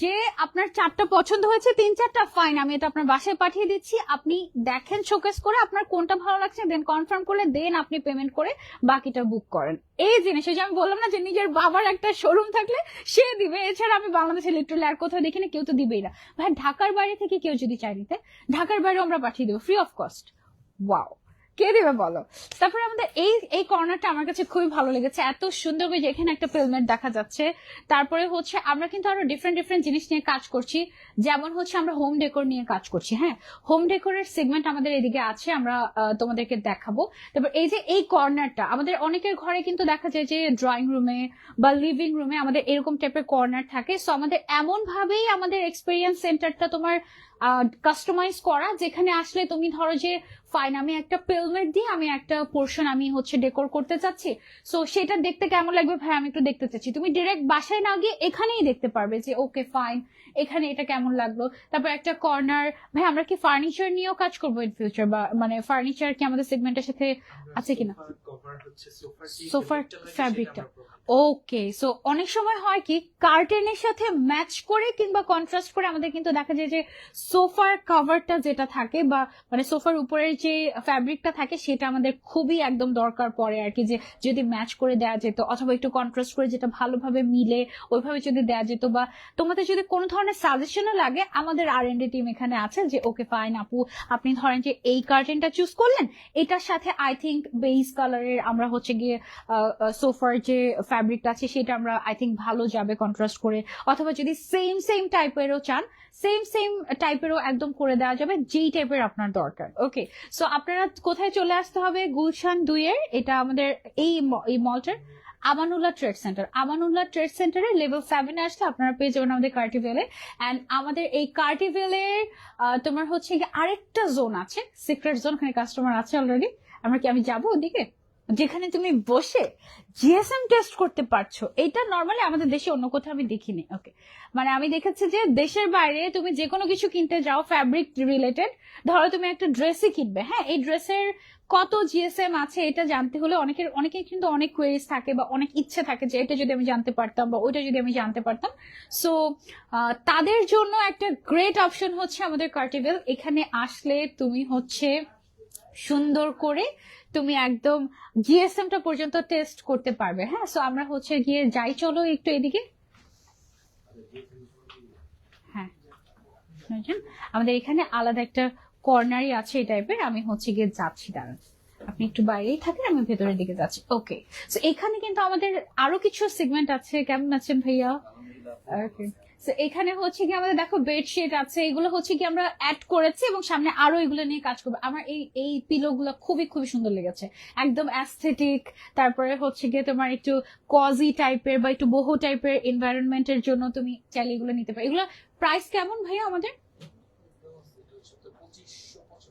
যে আপনার 4টা পছন্দ হয়েছে, 3-4টা ফাইন, আমি এটা আপনার বাসায় পাঠিয়ে দিচ্ছি, আপনি দেখেন শোকেস করে আপনার কোনটা ভালো লাগছে, দেন কনফার্ম করলে দেন আপনি পেমেন্ট করে বাকিটা বুক করেন। এই জিনিস যে আমি বললাম না যে নিজের বাবার একটা শোরুম থাকলে সে দিবে, এছাড়া আমি বাংলাদেশে লিটারালি আর কোথাও দেখিনি, কেউ তো দিবেই না। ভাই ঢাকার বাইরে থেকে কেউ যদি চাই নিতে, ঢাকার বাইরে আমরা পাঠিয়ে দেবো ফ্রি অফ কস্ট। ওয়াও, কে দেবে বলো। তারপরে আমাদের এই কর্নারটা আমার কাছে খুবই ভালো লেগেছে, এত সুন্দর করে যে এখানে একটা পেলমেট দেখা যাচ্ছে। তারপরে হচ্ছে আমরা কিন্তু আরো ডিফারেন্ট ডিফারেন্ট জিনিস নিয়ে কাজ করছি, যেমন হচ্ছে আমরা হোম ডেকোর নিয়ে কাজ করছি। হ্যাঁ, হোম ডেকোরের সেগমেন্ট আমাদের এদিকে আছে, আমরা তোমাদেরকে দেখাবো। তারপর এই যে এই কর্নারটা আমাদের অনেকের ঘরে কিন্তু দেখা যায় যে ড্রয়িং রুমে বা লিভিং রুমে আমাদের এরকম টাইপের কর্নার থাকে। সো আমাদের এমন ভাবেই আমাদের এক্সপিরিয়েন্স সেন্টারটা তোমার কাস্টমাইজ করা, যেখানে আসলে তুমি ধরো যে ফাইন আমি একটা পেলমেট দিয়ে আমি একটা পোর্শন আমি হচ্ছে ডেকোর করতে চাচ্ছি, সো সেটা দেখতে কেমন লাগবে ভাই আমি একটু দেখতে চাচ্ছি, তুমি ডিরেক্ট বাসায় না গিয়ে এখানেই দেখতে পারবে যে ওকে ফাইন এখানে এটা কেমন লাগলো। তারপর একটা কর্নার, ভাই আমরা কি ফার্নিচার নিয়েও কাজ করবো ইন ফিউচার, বা মানে ফার্নিচার কি আমাদের সেগমেন্টের সাথে আছে কিনা? সোফার ফ্যাব্রিকটা ওকে। সো অনেক সময় হয় কি কার্টেনের সাথে ম্যাচ করে কিংবা কন্ট্রাস্ট করে আমাদের কিন্তু দেখা যায় যে সোফার কভারটা যেটা থাকে বা মানে সোফার উপরের যে ফ্যাব্রিকটা থাকে সেটা আমাদের খুবই একদম দরকার পড়ে আর কি, যে যদি ম্যাচ করে দেওয়া যেত অথবা একটু কন্ট্রাস্ট করে যেটা ভালোভাবে মিলে ওইভাবে যদি দেওয়া যেত, বা তোমাদের যদি কোনো ধরনের সাজেশনও লাগে আমাদের R&D টিম এখানে আছে যে ওকে ফাইন আপু আপনি ধরেন যে এই কার্টেনটা চুজ করলেন, এটার সাথে আই থিঙ্ক বেজ কালারের আমরা হচ্ছে গিয়ে সোফার যে ফ্যাব্রিকটা আছে সেটা আমরা আই থিঙ্ক ভালো যাবে কন্ট্রাস্ট করে, অথবা যদি সেম সেম টাইপেরও চান সেম সেম টাইপেরও একদম করে দেওয়া যাবে যেই টাইপের আপনার দরকার। ওকে, সো আপনারা কোথায় চলে আসতে হবে? গুলশান 2-এর, এটা আমাদের এই মলটার Amanullah trade centre. Amanullah trade সেন্টারে লেভেল 7 আসলে আপনারা পেয়ে যাবেন আমাদের কার্টিভেলে। অ্যান্ড আমাদের এই কার্টিভেলের তোমার হচ্ছে কি আরেকটা জোন আছে, সিক্রেট জোন, ওখানে কাস্টমার আছে অলরেডি। আমি যাবো ওদিকে, যেখানে তুমি বসে জিএসএম টেস্ট করতে পারছো। এটা নর্মালি আমাদের দেশে অন্য কোথাও আমি দেখিনি। ওকে, মানে আমি দেখেছি যে দেশের বাইরে তুমি যে কোনো কিছু কিনতে যাও ফ্যাব্রিক রিলেটেড, ধরো তুমি একটা ড্রেসই কিনবে, হ্যাঁ এই ড্রেসের কত জিএসএম আছে এটা জানতে হলে অনেকের কিন্তু অনেক কোয়েরিজ থাকে বা অনেক ইচ্ছে থাকে যে এটা যদি আমি জানতে পারতাম বা ওইটা যদি আমি জানতে পারতাম। সো তাদের জন্য একটা গ্রেট অপশন হচ্ছে আমাদের কার্টিভেল। এখানে আসলে তুমি হচ্ছে সুন্দর করে তুমি একদম জিএসএমটা পর্যন্ত টেস্ট করতে পারবে। হ্যাঁ, সো আমরা হচ্ছে গিয়ে যাই, চলো একটু এদিকে। হ্যাঁ, আমাদের এখানে আলাদা একটা কর্নারই আছে এই টাইপের, আমি হচ্ছে গিয়ে যাচ্ছি, দাঁড়ান আপনি একটু বাইরেই থাকেন আমি ভেতরের দিকে যাচ্ছি। ওকে, সো এখানে কিন্তু আমাদের আরো কিছু সেগমেন্ট আছে। কেমন আছেন ভাইয়া? ওকে, সো এখানে হচ্ছে কি আমাদের দেখো বেডশিট আছে, এগুলো হচ্ছে কি আমরা অ্যাড করেছি এবং সামনে আরো এগুলো নিয়ে কাজ করবো। আমার এই পিলো গুলো খুবই খুবই সুন্দর লেগেছে, একদম অ্যাস্থেটিক। তারপরে হচ্ছে গিয়ে তোমার একটু কজি টাইপের বা একটু বহু টাইপের এনভায়রনমেন্টের জন্য তুমি চাইলে এগুলো নিতে পারো। এগুলো প্রাইস কেমন ভাইয়া আমাদের?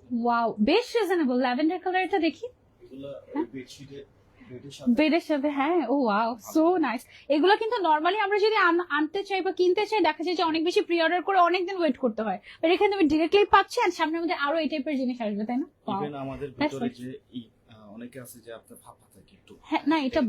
ওয়াও, বেশ রিজনেবল। ল্যাভেন্ডার কালারটা দেখি বেডের সাথে, হ্যাঁ ও ওয়াও সো নাইস। এগুলো কিন্তু নরমালি আমরা যদি আনতে চাই বা কিনতে চাই দেখা যায় যে অনেক বেশি প্রি অর্ডার করে অনেকদিন ওয়েট করতে হয়, বাট এখানে তুমি ডিরেক্টলি পাচ্ছি আর সামনে আমাদের আরো এই টাইপের জিনিস আসবে, তাই না? ইভেন আমাদের ভিতরে যে অনেকে আছে যে আপনার ফাঁপা থাকে একটু, হ্যাঁ না এটা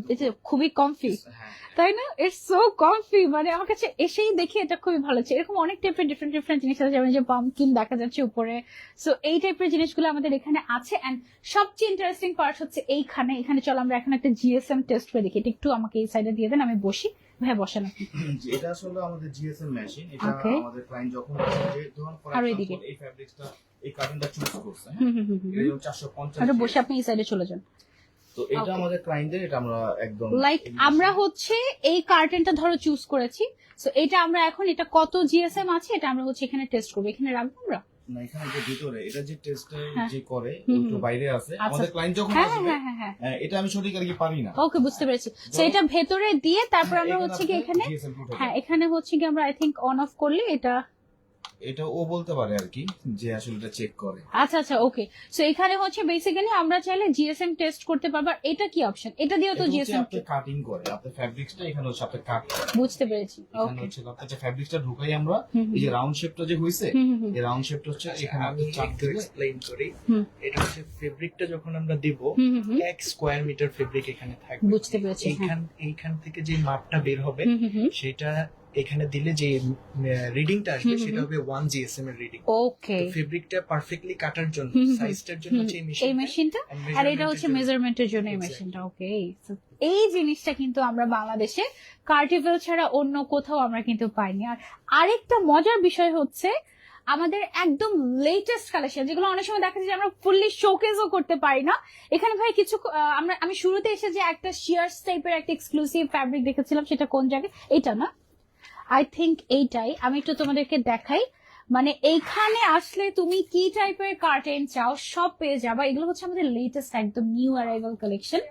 খুবই কমফি, হ্যাঁ তাই না? ইটস সো কমফি, মানে আমার কাছে এসেই দেখি এটা খুবই ভালো লাগছে। এরকম অনেক টাইপের ডিফারেন্ট ডিফারেন্ট জিনিস আছে, যেমন যে পাম্পকিন দেখা যাচ্ছে উপরে। সো এই টাইপের জিনিসগুলো আমাদের এখানে আছে। এন্ড সবচেয়ে ইন্টারেস্টিং পার্ট হচ্ছে এখানে চলো আমরা এখন একটা জিএসএম টেস্ট করে দেখি। এটা একটু আমাকে এই সাইডে দিয়ে দেন, আমি বসি। ভাই বসেন আপনি। এটা আসলে আমাদের জিএসএম মেশিন। এটা Okay. আমাদের ক্লায়েন্ট যখন যে ধরুন ফর আর এদিকে। এক্সাম্পল এই ফ্যাব্রিক্সটা এই কার্টনটা চুজ করছে, হুম হ্যাঁ হুম হুম হুম। এটা 450 আরে বসে আপনি এই সাইডে চলে যান। তো এটা Okay. আমাদের ক্লায়েন্টদের, এটা আমরা একদম লাইক আমরা হচ্ছে এই কার্টেনটা ধরো চুজ করেছি, সো এটা আমরা এখন এটা কত জিএসএম আছে এটা আমরা হচ্ছে এখানে টেস্ট করবো। এখানে রাখবো আমরা না, এখানে যে ভিতরে এটা যে টেস্টটা হ্যাঁ। যে করে হুম, ওই তো হুম। বাইরে আছে। আচ্ছা। আমাদের ক্লায়েন্ট যখন হ্যাঁ আসবে হ্যাঁ হ্যাঁ হ্যাঁ হ্যাঁ, এটা আমি সঠিক আর কি পারি না। ওকে বুঝতে পেরেছি। তো এটা ভেতরে দিয়ে তারপর আমরা হচ্ছে কি এখানে, হ্যাঁ এখানে হচ্ছে কি আমরা আই থিঙ্ক অন অফ করলে এটা ও বলতে পারে আর কি যে আসলে এটা চেক করে। আচ্ছা আচ্ছা ওকে। সো এখানে হচ্ছে বেসিক্যালি আমরা চাইলে জিএসএম টেস্ট করতে পারবো। আর এটা কি অপশন? এটা দিয়েও তো জিএসএম আপনি কাটিং করে আপনার ফ্যাব্রিক্সটা এখানে হচ্ছে আপনি কাট করে। বুঝতে পেরেছি। এখানে ওকে, হচ্ছে আপনার যে ফ্যাব্রিক্সটা ঢুকাই আমরা, হুম, হুম। এই যে রাউন্ড শেপটা যে হইছে হুম, হুম, হুম। এই রাউন্ড শেপটা হচ্ছে এখানে আমি আপনি চাপ একটু দিলে এক্সপ্লেইন করি। হুম। এটা হচ্ছে ফেব্রিকটা যখন আমরা দিব হুম, হুম, হুম। 1 স্কয়ার মিটার ফেব্রিক এখানে থাকবে। বুঝতে পেরেছি, হ্যাঁ। এইখান থেকে যে মাপটা বের হবে হুম, হুম, হুম। সেটা এখানে দিলে যে রিডিংটা আসবে হুম, হুম, সেটা হুম। হবে 1 জিএসএম এর রিডিং। ওকে, ফেব্রিকটা পারফেক্টলি কাটার জন্য হুম, হুম, হুম। সাইজটার জন্য হচ্ছে এই মেশিনটা, আর এটা হচ্ছে মেজারমেন্টের জন্য এই মেশিনটা। ওকে, এই জিনিসটা কিন্তু আমরা বাংলাদেশে কার্টিভেল ছাড়া অন্য কোথাও আমরা কিন্তু পাইনি। আর আরেকটা মজার বিষয় হচ্ছে আমাদের একদম লেটেস্ট কালেকশন, যেগুলো অনেক সময় দেখা যায় যে আমরা ফুললি শোকেসও করতে পারি না। এখানে ভাই কিছু আমি শুরুতে এসে যে একটা শিয়ার্স টাইপের একটা এক্সক্লুসিভ ফ্যাব্রিক দেখেছিলাম, সেটা কোন জায়গায়, এটা না, আই থিঙ্ক এইটাই। আমি একটু তোমাদেরকে দেখাই, মানে এইখানে আসলে তুমি কি টাইপের কার্টেন চাও সব পেয়ে যাবা। এগুলো হচ্ছে আমাদের লেটেস্ট একদম নিউ অ্যারাইভাল কালেকশন।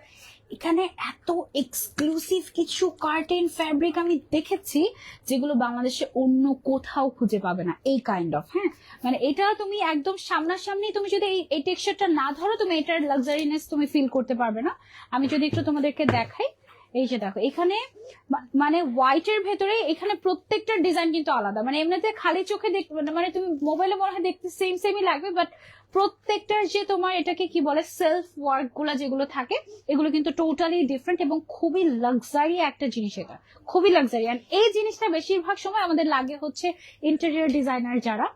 এখানে এত এক্সক্লুসিভ কিছু কার্টেন ফ্যাব্রিক আমি দেখেছি যেগুলো বাংলাদেশে অন্য কোথাও খুঁজে পাবে না, এই কাইন্ড অফ। হ্যাঁ, মানে এটা তুমি একদম সামনাসামনি, তুমি যদি এই টেক্সচারটা না ধরো, তুমি এটার লাক্সারিনেস তুমি ফিল করতে পারবে না। আমি যদি একটু তোমাদেরকে দেখাই, এই যে দেখো এখানে মানে হোয়াইটের ভেতরে এখানে প্রত্যেকটা ডিজাইন কিন্তু আলাদা। মানে এমনিতে খালি চোখে মানে তুমি মোবাইলে মনে হয় দেখতে সেম সেমই লাগবে, বাট প্রত্যেকটার যে তোমার এটাকে কি বলে সেলফ ওয়ার্ক গুলা যেগুলো থাকে, এগুলো কিন্তু টোটালি ডিফারেন্ট এবং খুবই লাক্সারি একটা জিনিস। এটা খুবই লাক্সারি, আর এই জিনিসটা বেশিরভাগ সময় আমাদের লাগে হচ্ছে ইন্টেরিয়র ডিজাইনার যারা।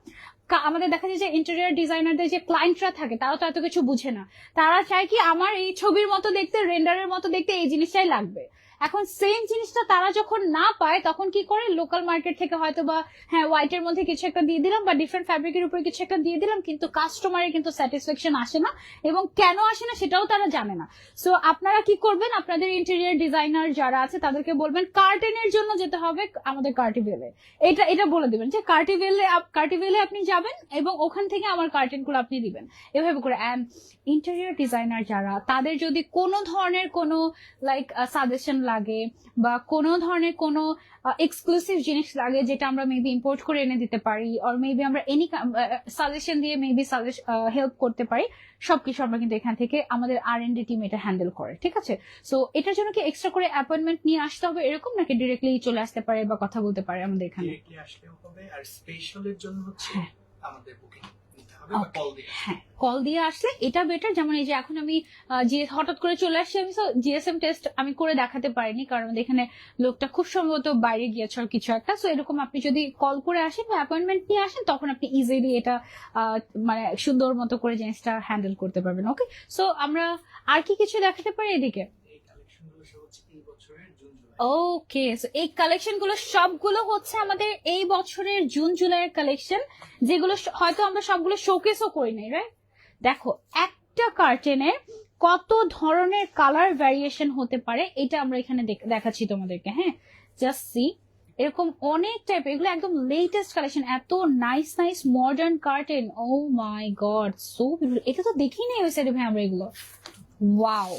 আমাদের দেখা যায় যে ইন্টেরিয়র ডিজাইনারদের যে ক্লায়েন্টরা থাকে তারা তো এত কিছু বুঝে না, তারা চায় কি আমার এই ছবির মতো দেখতে, রেন্ডারের মতো দেখতে এই জিনিসটাই লাগবে। এখন সেম জিনিসটা তারা যখন না পায় তখন কি করে, লোকাল মার্কেট থেকে হয়তো বা হ্যাঁ হোয়াইটের মধ্যে কিছু একটা দিয়ে দিলাম বা ডিফারেন্ট ফ্যাব্রিকের উপরে কিছু একটা দিয়ে দিলাম, কিন্তু কাস্টমারের কিন্তু স্যাটিসফ্যাকশন আসে না, এবং কেন আসে না সেটাও তারা জানে না। সো আপনারা কি করবেন, আপনাদের ইন্টেরিয়র ডিজাইনার যারা আছে তাদেরকে বলবেন কার্টেনের জন্য যেতে হবে আমাদের কার্টিভেলে। এটা বলে দিবেন যে কার্টিভেলে আপনি যাবেন এবং ওখান থেকে আমার কার্টেন গুলো আপনি দিবেন, এভাবে করে। অ্যান্ড ইন্টেরিয়র ডিজাইনার যারা, তাদের যদি কোনো ধরনের কোনো লাইক সাজেশন লাগে বা কোনো ধরনের কোনো এক্সক্লুসিভ জিনিস লাগে যেটা আমরা মেবি ইম্পোর্ট করে এনে দিতে পারি, অর মেবি আমরা এনি সাজেশন দিয়ে মেবি হেল্প করতে পারি, সবকিছু আমরা কিন্তু এখান থেকে আমাদের R&D টিম এটা হ্যান্ডেল করে। ঠিক আছে, সো এটার জন্য কি এক্সট্রা করে অ্যাপয়েন্টমেন্ট নিয়ে আসতে হবে এরকম, নাকি ডিরেক্টলি চলে আসতে পারে বা কথা বলতে পারে আমাদের এখানে? ডিরেক্টলি আসলেও হবে, আর স্পেশালের জন্য হচ্ছে আমাদের বুকিং নিতে হবে বা কল দিয়ে। হ্যাঁ, কল দিয়ে আসলে এটা বেটার। যেমন এই যে এখন আমি যে হঠাৎ করে চলে আসছি, আমি জিএসএম টেস্ট আমি করে দেখাতে পারিনি, কারণ আমাদের এখানে লোকটা খুব সম্ভবত বাইরে গিয়েছে আর কিছু একটা। সো এরকম আপনি যদি কল করে আসেন বা অ্যাপয়েন্টমেন্ট নিয়ে আসেন, তখন আপনি ইজিলি এটা মানে সুন্দর মতো করে জিনিসটা হ্যান্ডেল করতে পারবেন। ওকে, সো আমরা আর কি কিছু দেখাতে পারি এদিকে? এই কালেকশনগুলো সব হচ্ছে এই বছরের জুন জুলাই। ওকে, সো এই কালেকশন গুলো সবগুলো হচ্ছে আমাদের এই বছরের জুন জুলাইয়ের কালেকশন, যেগুলো হয়তো আমরা সবগুলো শোকেসও করি নাই, রাইট? দেখো একটা কার্টেনের কত ধরনের কালার ভ্যারিয়েশন হতে পারে, এটা আমরা এখানে দেখাচ্ছি তোমাদেরকে। হ্যাঁ, জাস্ট সি, এরকম অনেক টাইপ, এগুলো একদম লেটেস্ট কালেকশন, এত নাইস নাইস মডার্ন কার্টেন। ও মাই গড, সো এটা তো দেখি নাই ওই সাইডে ভাই আমরা এগুলো। ওয়াও,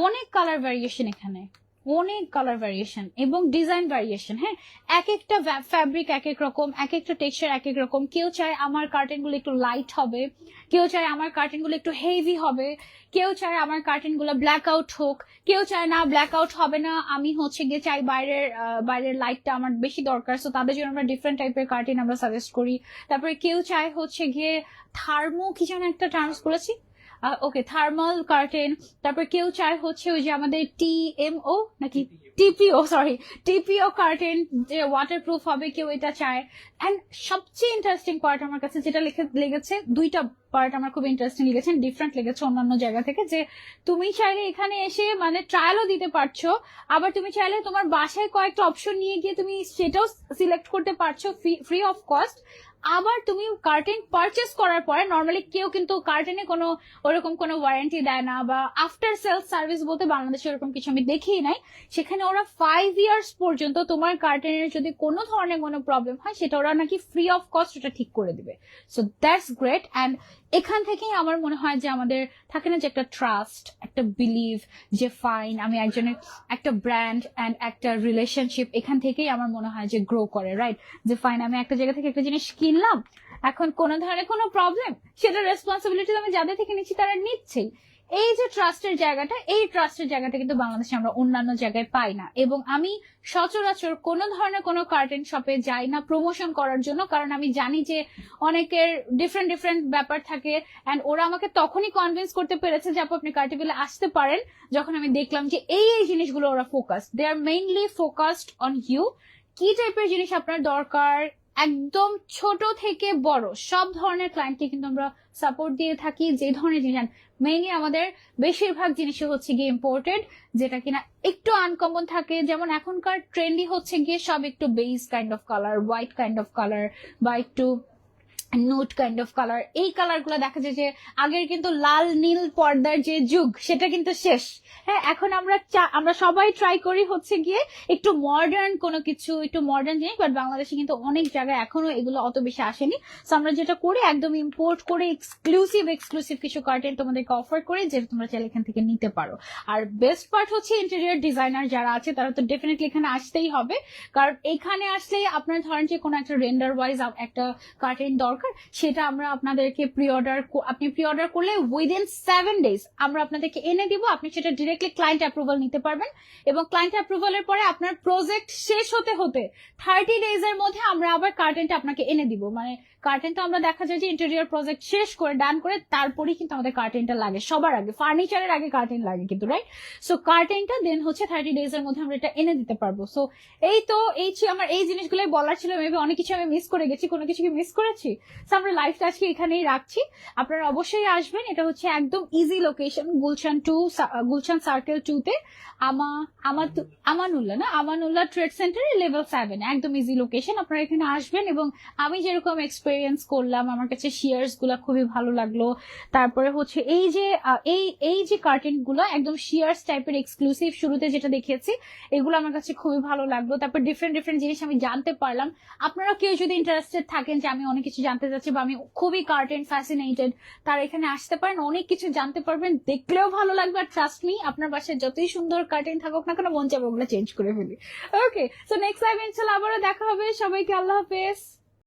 অনেক কালার ভ্যারিয়েশন এখানে, অনেক কালার ভ্যারিয়েশন এবং ডিজাইন ভ্যারিয়েশন। হ্যাঁ, এক একটা ফ্যাব্রিক এক এক রকম, এক একটা টেক্সচার এক এক রকম। কেউ চায় আমার কার্টেন গুলো একটু লাইট হবে, কেউ চায় আমার কার্টেন গুলো একটু হেভি হবে, কেউ চায় আমার কার্টেন গুলো ব্ল্যাক আউট হোক, কেউ চায় না ব্ল্যাক আউট হবে না, আমি হচ্ছে গিয়ে চাই বাইরের লাইটটা আমার বেশি দরকার। সো তাদের জন্য আমরা ডিফারেন্ট টাইপের কার্টেন আমরা সাজেস্ট করি। তারপরে কেউ চায় হচ্ছে গিয়ে থার্মো কি যেন একটা টার্মস বলেছি, ওকে, থার্মাল কার্টেন। তারপর কেউ চায় হচ্ছে ওই যে আমাদের TMO নাকি টিপিও কার্টেন, যে ওয়াটারপ্রুফ হবে, কেউ এটা চায়। এন্ড সবচেয়ে ইন্টারেস্টিং পার্ট আমার কাছে যেটা লেগেছে, দুইটা পার্ট আমার খুব ইন্টারেস্টিং লেগেছে, ডিফারেন্ট লেগেছে অন্যান্য জায়গা থেকে, যে তুমি চাইলে এখানে এসে মানে ট্রায়ালও দিতে পারছো, আবার তুমি চাইলে তোমার বাসায় কয়েকটা অপশন নিয়ে গিয়ে তুমি সেটাও সিলেক্ট করতে পারছো ফ্রি অফ কস্ট। আবার তুমি কার্টেন পারচেস করার পরে, নর্মালি কেউ কিন্তু কার্টেনে কোনো ওরকম কোনো ওয়ারেন্টি দেয় না, বা আফটার সেলস সার্ভিস বলতে বাংলাদেশে ওরকম কিছু আমি দেখিই নাই। সেখানে ওরা 5 ইয়ার্স পর্যন্ত তোমার কার্টেনের যদি কোনো ধরনের কোনো প্রবলেম হয়, সেটা ওরা নাকি ফ্রি অফ কস্ট ওটা ঠিক করে দিবে। So that's great. অ্যান্ড এখান থেকেই আমার মনে হয় যে আমাদের থাকে না যে একটা ট্রাস্ট, একটা বিলিভ, যে ফাইন আমি একজনের একটা ব্র্যান্ড অ্যান্ড একটা রিলেশনশিপ, এখান থেকেই আমার মনে হয় যে গ্রো করে, রাইট? যে ফাইন আমি একটা জায়গা থেকে একটা জিনিস কিনলাম, এখন কোনো ধরনের কোনো প্রবলেম, সেটা রেসপন্সিবিলিটি আমি যাদের থেকে নিচ্ছি তারা নিচ্ছেই। এই যে ট্রাস্টের জায়গাটা, এই ট্রাস্টের জায়গাটা কিন্তু বাংলাদেশে আমরা অন্যান্য জায়গায় পাই না। এবং আমি সচরাচর কোনো ধরনের কোনো কার্টেন শপে যাই না প্রমোশন করার জন্য, কারণ আমি জানি যে অনেকের ডিফারেন্ট ডিফারেন্ট ব্যাপার থাকে। অ্যান্ড ওরা আমাকে তখনই কনভিন্স করতে পেরেছে যে আপনি কার্টিভেলে আসতে পারেন, যখন আমি দেখলাম যে এই জিনিসগুলো ওরা focused, they are mainly focused on you. কি টাইপের জিনিস আপনার দরকার, একদম ছোট থেকে বড় সব ধরনের ক্লায়েন্টকে কিন্তু আমরা সাপোর্ট দিয়ে থাকি। যে ধরনের জিনিস, মেইনলি আমাদের বেশিরভাগ জিনিসই হচ্ছে গিয়ে ইম্পোর্টেড, যেটা কিনা একটু আনকমন থাকে। যেমন এখনকার ট্রেন্ডি হচ্ছে গিয়ে সব একটু beige kind of colour, white kind of colour, বা একটু নোট কাইন্ড অফ কালার, এই কালার গুলো দেখা যায় যে আগের কিন্তু লাল নীল পর্দার যে যুগ সেটা কিন্তু শেষ। হ্যাঁ, এখন আমরা সবাই ট্রাই করি হচ্ছে গিয়ে একটু মডার্ন কোনো কিছু, একটু মডার্ন জিনিস, বাট বাংলাদেশে কিন্তু অনেক জায়গায় এখনো এগুলো অত বেশি আসেনি। সো আমরা যেটা করি একদম ইম্পোর্ট করে এক্সক্লুসিভ কিছু কার্টেন তোমাদেরকে অফার করি, যেটা তোমরা চাইলে এখান থেকে নিতে পারো। আর বেস্ট পার্ট হচ্ছে ইন্টেরিয়র ডিজাইনার যারা আছে তারা তো ডেফিনেটলি এখানে আসতেই হবে, কারণ এখানে আসলে আপনার ধরেন যে কোনো একটা রেন্ডার ওয়াইজ একটা কার্টেন দরকার, সেটা আমরা আপনাদেরকে আপনি প্রি অর্ডার করলে উইদিন 7 days আমরা আপনাদেরকে এনে দিব। আপনি সেটা ডিরেক্টলি ক্লায়েন্ট অ্যাপ্রুভাল নিতে পারবেন, এবং ক্লায়েন্ট অ্যাপ্রুভালের পরে আপনার প্রজেক্ট শেষ হতে 30 days এর মধ্যে আমরা আবার কার্টেনটা আপনাকে এনে দিব। মানে কার্টেন তো আমরা দেখা যায় যে ইন্টেরিয়র প্রজেক্ট শেষ করে ডান করে তারপরেই কিন্তু আমাদের কার্টেনটা লাগে, সবার আগে ফার্নিচারের আগে কার্টেন লাগে কিন্তু, রাইট? সো কার্টেনটা দেন হচ্ছে 30 days এর মধ্যে আমরা এটা এনে দিতে পারবো। সো এই ছিল আমার এই জিনিসগুলোই বলার ছিল। মেবি অনেক কিছু আমি মিস করে গেছি, কোনো কিছু কি মিস করেছি? সো আমরা লাইফটা আজকে এখানেই রাখছি, আপনারা অবশ্যই আসবেন। এটা হচ্ছে একদম ইজি লোকেশন, গুলশান সার্কেল 2 তে আমানুল্লাহ ট্রেড সেন্টারে লেভেল 7, একদম ইজি লোকেশন। আপনারা এখানে আসবেন, এবং আমি যেরকম এক্সপেরিয়েন্স করলাম আমার কাছে শিয়ার্স গুলা খুবই ভালো লাগলো। তারপরে হচ্ছে এই যে কার্টেন গুলো একদম শিয়ার্স টাইপের এক্সক্লুসিভ, শুরুতে যেটা দেখিয়েছি এগুলো আমার কাছে খুবই ভালো লাগলো। তারপর ডিফারেন্ট জিনিস আমি জানতে পারলাম। আপনারা কেউ যদি ইন্টারেস্টেড থাকেন যে আমি অনেক কিছু জানতে চাচ্ছি বা আমি খুবই কার্টেন ফ্যাসিনেটেড, তারা এখানে আসতে পারেন, অনেক কিছু জানতে পারবেন, দেখলেও ভালো লাগবে। আর ট্রাস্ট মি, আপনার বাসায় যতই সুন্দর কার্টেন থাকুক না কেন, মন চাবে ওগুলো চেঞ্জ করে ফেলি। ওকে, সো নেক্সট টাইম ইনশাআল্লাহ আবারও দেখা হবে। সবাইকে আল্লাহ হাফেজ।